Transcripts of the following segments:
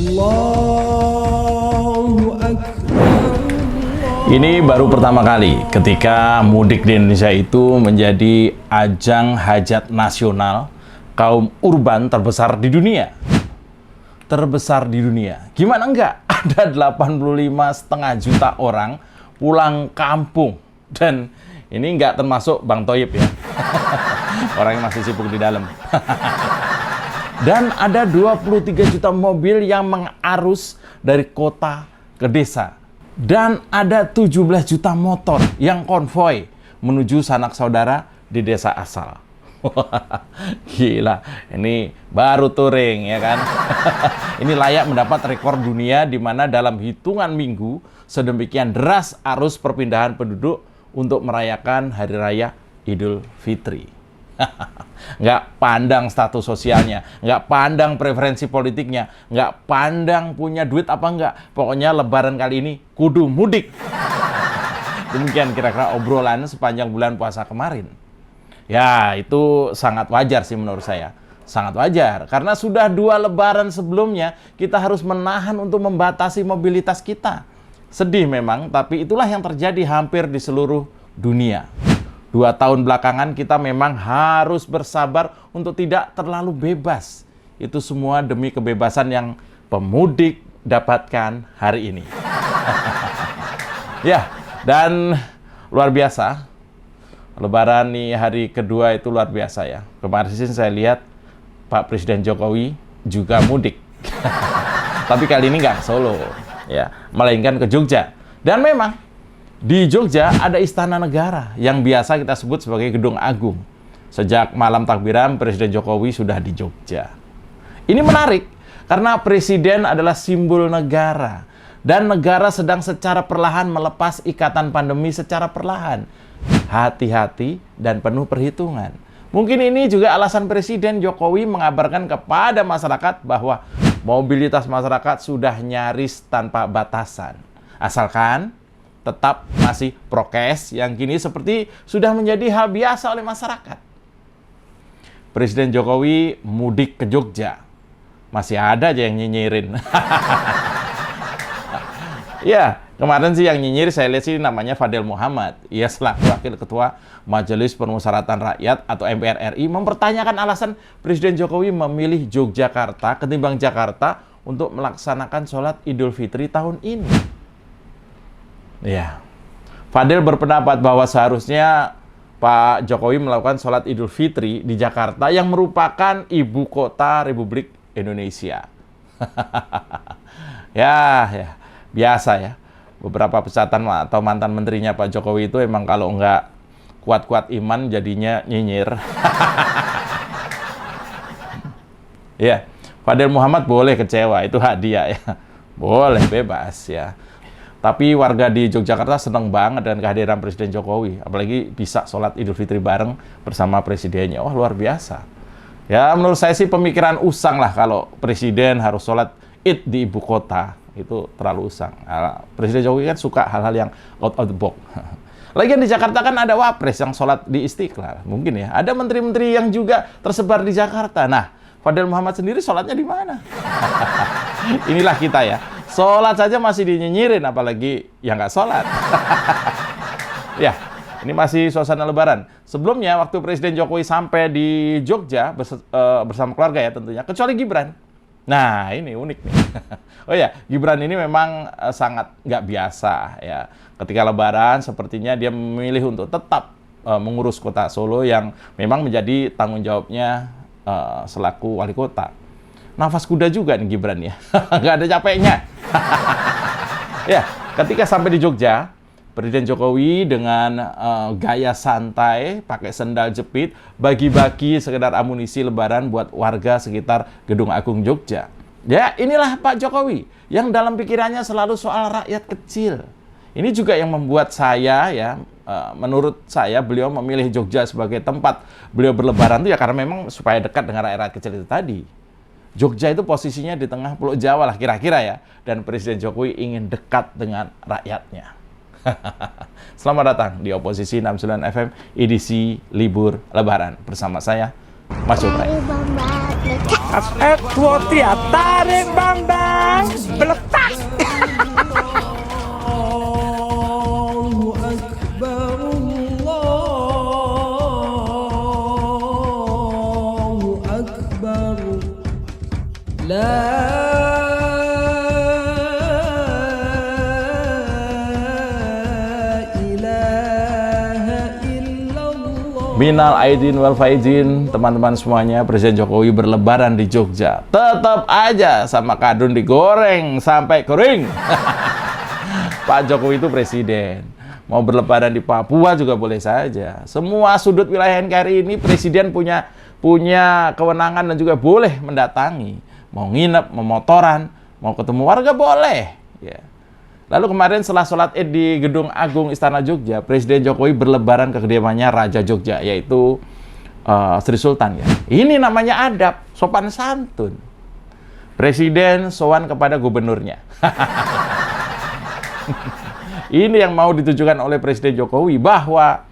Allahu Akbar. Ini baru pertama kali ketika mudik di Indonesia itu menjadi ajang hajat nasional kaum urban terbesar di dunia. Terbesar di dunia. Gimana enggak? Ada 85,5 juta orang pulang kampung. Dan ini enggak termasuk Bang Toyib ya. Orang yang masih sibuk di dalam. Dan ada 23 juta mobil yang mengarus dari kota ke desa. Dan ada 17 juta motor yang konvoi menuju sanak saudara di desa asal. Gila, ini baru touring ya kan. Ini layak mendapat rekor dunia di mana dalam hitungan minggu sedemikian deras arus perpindahan penduduk untuk merayakan Hari Raya Idul Fitri. Nggak pandang status sosialnya, nggak pandang preferensi politiknya, nggak pandang punya duit apa enggak. Pokoknya lebaran kali ini kudu mudik. Demikian kira-kira obrolan sepanjang bulan puasa kemarin. Ya, itu sangat wajar sih menurut saya. Sangat wajar, karena sudah 2 lebaran sebelumnya kita harus menahan untuk membatasi mobilitas kita. Sedih memang, tapi itulah yang terjadi hampir di seluruh dunia. 2 tahun belakangan kita memang harus bersabar untuk tidak terlalu bebas. Itu semua demi kebebasan yang pemudik dapatkan hari ini. Ya, dan luar biasa. Lebaran nih hari kedua itu luar biasa ya. Kemarin sih saya lihat Pak Presiden Jokowi juga mudik. Tapi kali ini nggak ke Solo, ya, melainkan ke Jogja. Dan memang di Jogja ada Istana Negara yang biasa kita sebut sebagai Gedung Agung. Sejak malam takbiran Presiden Jokowi sudah di Jogja. Ini menarik karena Presiden adalah simbol negara. Dan negara sedang secara perlahan melepas ikatan pandemi secara perlahan. Hati-hati dan penuh perhitungan. Mungkin ini juga alasan Presiden Jokowi mengabarkan kepada masyarakat bahwa mobilitas masyarakat sudah nyaris tanpa batasan. Asalkan tetap masih prokes yang kini seperti sudah menjadi hal biasa oleh masyarakat. Presiden Jokowi mudik ke Jogja. Masih ada aja yang nyinyirin. Ya, kemarin sih yang nyinyir saya lihat sih namanya Fadel Muhammad. Ia selaku Wakil Ketua Majelis Permusyawaratan Rakyat atau MPR RI mempertanyakan alasan Presiden Jokowi memilih Yogyakarta ketimbang Jakarta untuk melaksanakan sholat Idul Fitri tahun ini. Ya, Fadel berpendapat bahwa seharusnya Pak Jokowi melakukan sholat Idul Fitri di Jakarta yang merupakan ibu kota Republik Indonesia. Ya, biasa ya. Beberapa pejabat atau mantan menterinya Pak Jokowi itu emang kalau nggak kuat-kuat iman jadinya nyinyir. Ya, Fadel Muhammad boleh kecewa, itu hak dia ya. Boleh, bebas ya. Tapi warga di Yogyakarta senang banget dengan kehadiran Presiden Jokowi. Apalagi bisa sholat Idul Fitri bareng bersama presidennya. Wah, luar biasa. Ya, menurut saya sih pemikiran usang lah kalau presiden harus sholat Id di ibu kota. Itu terlalu usang. Nah, Presiden Jokowi kan suka hal-hal yang out of the box. Lagian di Jakarta kan ada wapres yang sholat di Istiqlal. Mungkin ya. Ada menteri-menteri yang juga tersebar di Jakarta. Nah, Fadel Muhammad sendiri sholatnya di mana? Inilah kita ya. Sholat saja masih dinyinyirin, apalagi yang nggak sholat. Ya, ini masih suasana Lebaran. Sebelumnya, waktu Presiden Jokowi sampai di Jogja bersama keluarga ya tentunya, kecuali Gibran. Nah, ini unik nih. Oh ya, Gibran ini memang sangat nggak biasa ya. Ketika Lebaran, sepertinya dia memilih untuk tetap mengurus kota Solo yang memang menjadi tanggung jawabnya selaku wali kota. Nafas kuda juga nih Gibran ya. Nggak ada capeknya. Ya, ketika sampai di Jogja, Presiden Jokowi dengan gaya santai, pakai sendal jepit, bagi-bagi sekedar amunisi Lebaran buat warga sekitar Gedung Agung Jogja. Ya, inilah Pak Jokowi yang dalam pikirannya selalu soal rakyat kecil. Ini juga yang membuat saya ya, menurut saya beliau memilih Jogja sebagai tempat beliau berlebaran itu ya karena memang supaya dekat dengan rakyat kecil itu tadi. Jogja itu posisinya di tengah Pulau Jawa lah kira-kira ya, dan Presiden Jokowi ingin dekat dengan rakyatnya. Selamat datang di Oposisi 69 FM edisi Libur Lebaran bersama saya, Mas Yoprai. Tarik Bang Dan. Minal aidin wal faizin, teman-teman semuanya, Presiden Jokowi berlebaran di Jogja. Tetap aja sama kadrun digoreng sampai kering. Pak Jokowi itu presiden. Mau berlebaran di Papua juga boleh saja. Semua sudut wilayah NKRI ini presiden punya kewenangan dan juga boleh mendatangi. Mau nginep, mau motoran, mau ketemu warga boleh. Ya. Lalu kemarin setelah sholat Id di Gedung Agung Istana Jogja, Presiden Jokowi berlebaran ke kediamannya Raja Jogja, yaitu Sri Sultan. Ya. Ini namanya adab, sopan santun. Presiden sowan kepada gubernurnya. Ini yang mau ditujukan oleh Presiden Jokowi, bahwa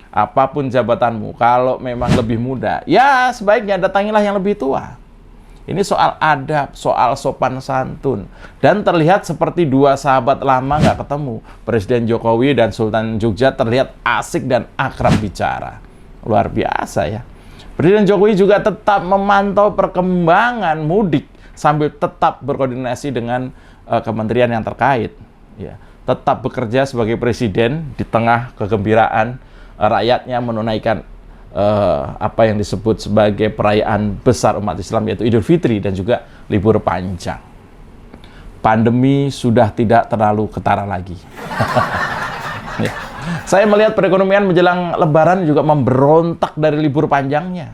apapun jabatanmu, kalau memang lebih muda, ya sebaiknya datangilah yang lebih tua. Ini soal adab, soal sopan santun. Dan terlihat seperti dua sahabat lama nggak ketemu. Presiden Jokowi dan Sultan Jogja terlihat asik dan akrab bicara. Luar biasa ya. Presiden Jokowi juga tetap memantau perkembangan mudik sambil tetap berkoordinasi dengan kementerian yang terkait. Ya. Tetap bekerja sebagai presiden di tengah kegembiraan rakyatnya menunaikan apa yang disebut sebagai perayaan besar umat Islam, yaitu Idul Fitri dan juga libur panjang. Pandemi sudah tidak terlalu ketara lagi. Ya. Saya melihat perekonomian menjelang Lebaran juga memberontak dari libur panjangnya.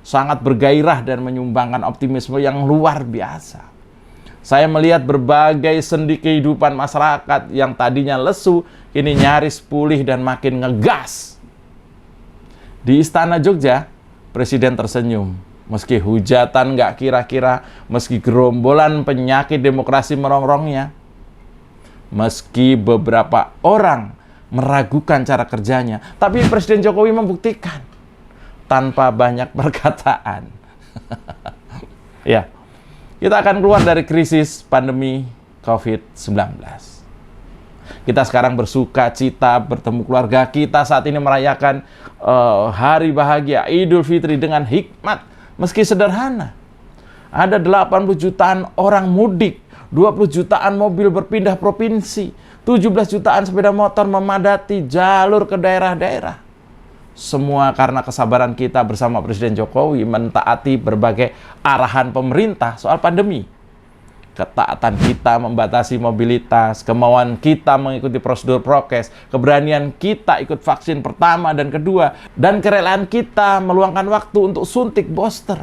Sangat bergairah dan menyumbangkan optimisme yang luar biasa. Saya melihat berbagai sendi kehidupan masyarakat yang tadinya lesu, kini nyaris pulih dan makin ngegas. Di Istana Jogja, Presiden tersenyum. Meski hujatan nggak kira-kira, meski gerombolan penyakit demokrasi merongrongnya, meski beberapa orang meragukan cara kerjanya, tapi Presiden Jokowi membuktikan tanpa banyak perkataan. Ya, kita akan keluar dari krisis pandemi COVID-19. Kita sekarang bersuka cita bertemu keluarga kita saat ini merayakan hari bahagia Idul Fitri dengan hikmat meski sederhana. Ada 80 jutaan orang mudik, 20 jutaan mobil berpindah provinsi, 17 jutaan sepeda motor memadati jalur ke daerah-daerah. Semua karena kesabaran kita bersama Presiden Jokowi mentaati berbagai arahan pemerintah soal pandemi. Ketaatan kita membatasi mobilitas, kemauan kita mengikuti prosedur prokes, keberanian kita ikut vaksin pertama dan kedua, dan kerelaan kita meluangkan waktu untuk suntik booster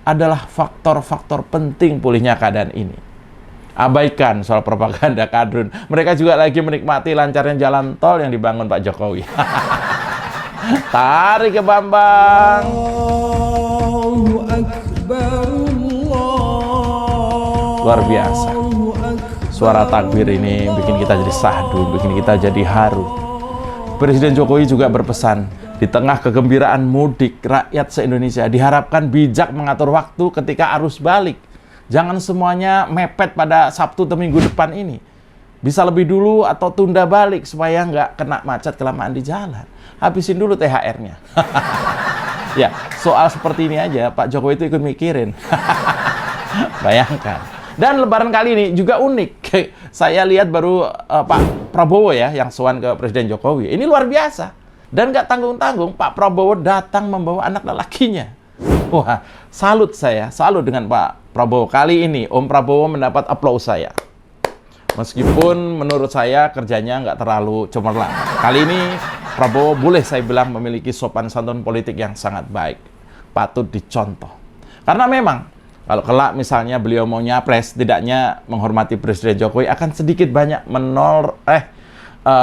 adalah faktor-faktor penting pulihnya keadaan ini. Abaikan soal propaganda kadrun. Mereka juga lagi menikmati lancarnya jalan tol yang dibangun Pak Jokowi. Tarik ke Bambang. Allahu Akbar. Luar biasa. Suara takbir ini bikin kita jadi sahdu, bikin kita jadi haru. Presiden Jokowi juga berpesan, di tengah kegembiraan mudik, rakyat se-Indonesia diharapkan bijak mengatur waktu ketika arus balik. Jangan semuanya mepet pada Sabtu atau Minggu depan ini. Bisa lebih dulu atau tunda balik supaya nggak kena macet kelamaan di jalan. Habisin dulu THR-nya. Ya, soal seperti ini aja Pak Jokowi itu ikut mikirin. Bayangkan. Dan Lebaran kali ini juga unik. Saya lihat baru Pak Prabowo ya yang sowan ke Presiden Jokowi. Ini luar biasa. Dan nggak tanggung-tanggung Pak Prabowo datang membawa anak lelakinya. Wah, salut saya. Salut dengan Pak Prabowo. Kali ini Om Prabowo mendapat aplaus saya. Meskipun menurut saya kerjanya nggak terlalu cemerlang. Kali ini Prabowo boleh saya bilang memiliki sopan santun politik yang sangat baik. Patut dicontoh. Karena memang kalau kelak misalnya beliau mau nyapres, tidaknya menghormati Presiden Jokowi akan sedikit banyak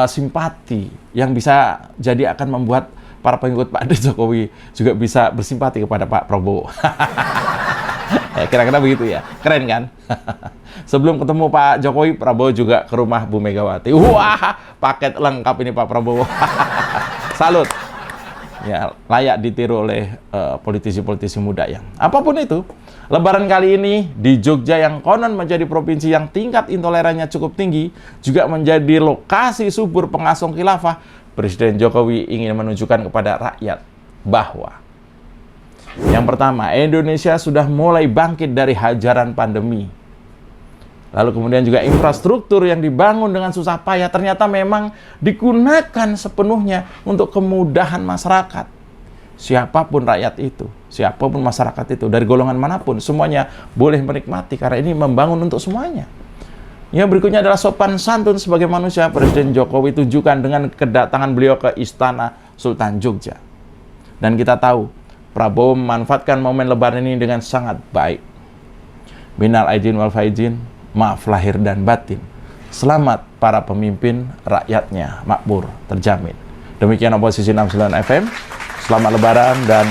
simpati yang bisa jadi akan membuat para pengikut Pak Jokowi juga bisa bersimpati kepada Pak Prabowo. Kira-kira begitu ya, keren kan? Sebelum ketemu Pak Jokowi, Prabowo juga ke rumah Bu Megawati. Wah, paket lengkap ini Pak Prabowo. Salut. Ya, layak ditiru oleh politisi-politisi muda yang apapun itu. Lebaran kali ini di Jogja yang konon menjadi provinsi yang tingkat intolerannya cukup tinggi, juga menjadi lokasi subur pengasong khilafah. Presiden Jokowi ingin menunjukkan kepada rakyat bahwa yang pertama, Indonesia sudah mulai bangkit dari hajaran pandemi. Lalu kemudian juga infrastruktur yang dibangun dengan susah payah ternyata memang digunakan sepenuhnya untuk kemudahan masyarakat. siapapun rakyat itu, siapapun masyarakat itu, dari golongan manapun, semuanya boleh menikmati karena ini membangun untuk semuanya. Yang berikutnya adalah sopan santun sebagai manusia. Presiden Jokowi tunjukkan dengan kedatangan beliau ke Istana Sultan Jogja. Dan kita tahu, Prabowo memanfaatkan momen Lebaran ini dengan sangat baik. Minal aidin wal faizin, maaf lahir dan batin. Selamat para pemimpin rakyatnya, makmur, terjamin. Demikian Oposisi 69 FM. Selamat Lebaran dan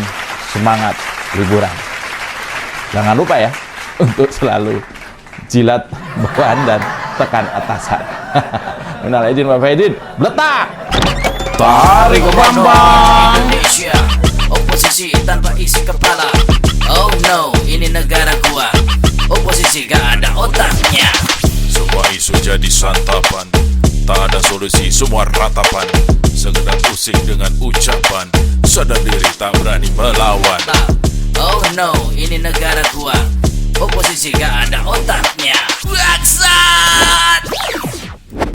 semangat liburan. Jangan lupa ya, untuk selalu jilat bawahan dan tekan atasan. Minal aidin wal faizin, letak! Tarik ke Bambang! Indonesia, oposisi tanpa isi kepala. Oh no, ini negara gua. Oposisi gak ada otaknya. Semua isu jadi santapan, tak ada solusi, semua ratapan. Sekedar pusing dengan ucapan, sadar diri tak berani melawan. Oh no, ini negara gua. Oposisi gak ada otaknya. Waksa!